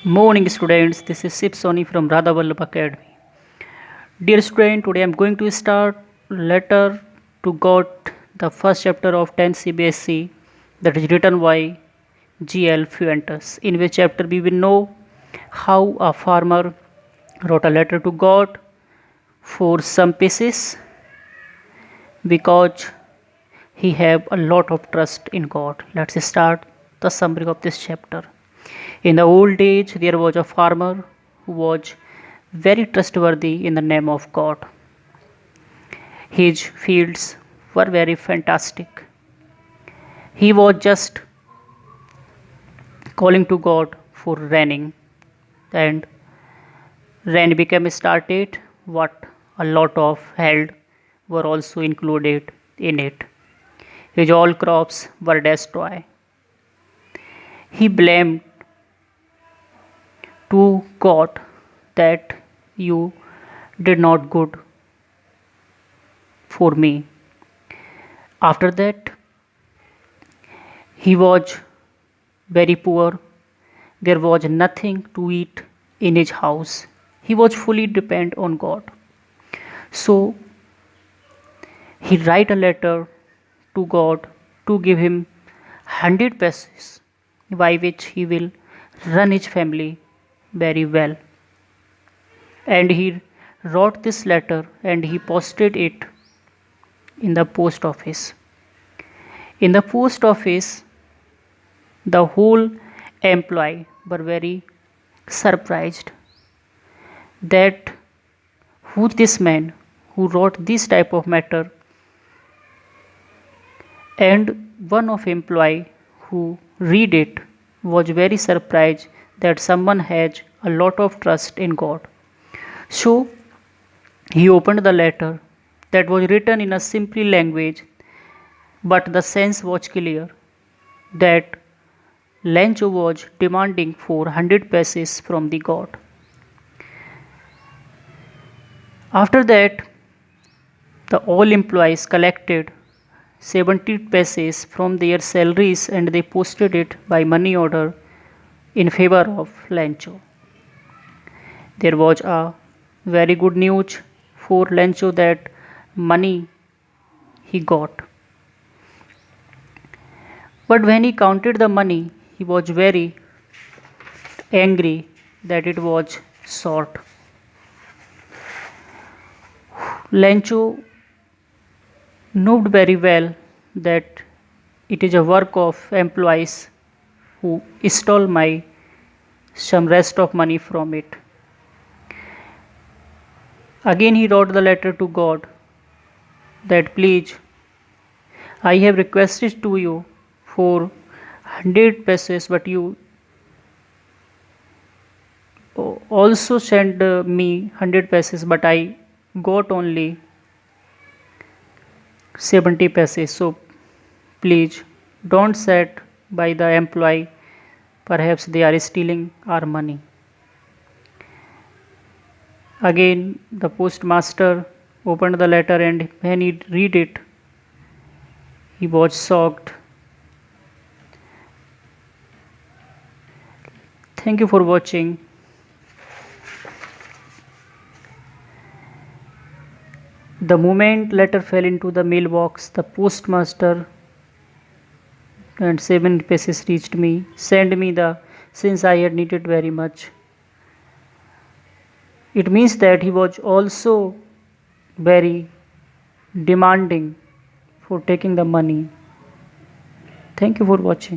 Morning students, this is Sip Soni from Radha Vallabh Academy. Dear student, today I am going to start letter to God, the first chapter of 10 CBSE that is written by GL Fuentes. In which chapter we will know how a farmer wrote a letter to God for some pieces because he have a lot of trust in God. Let's start the summary of this chapter. In the old age, there was a farmer who was very trustworthy in the name of God. His fields were very fantastic. He was just calling to God for raining, and rain became started. What a lot of held were also included in it. His all crops were destroyed. He blamed to God that you did not good for me. After that, he was very poor. There was nothing to eat in his house. He was fully dependent on God. So he write a letter to God to give him 100 pesos by which he will run his family very well. And he wrote this letter and he posted it in the post office. In the post office, the whole employee were very surprised that who this man who wrote this type of matter, and one of employee who read it was very surprised that someone has a lot of trust in God. So he opened the letter that was written in a simple language, but the sense was clear that Lencho was demanding for 100 pesos from the god. After that, the all employees collected 70 pesos from their salaries and they posted it by money order in favor of Lencho. There was a very good news for Lencho that money he got. But when he counted the money, he was very angry that it was short. Lencho knew very well that it is a work of employees who stole my some rest of money from it. Again he wrote the letter to God that please I have requested to you for 100 pesos, but you also send me 100 pesos, but I got only 70 pesos. So please don't set by the employee, perhaps they are stealing our money. Again the postmaster opened the letter and when he read it, he was shocked. Thank you for watching. The moment letter fell into the mailbox, the postmaster and 7 pesos reached me, sent me the since I had needed very much. It means that he was also very demanding for taking the money. Thank you for watching.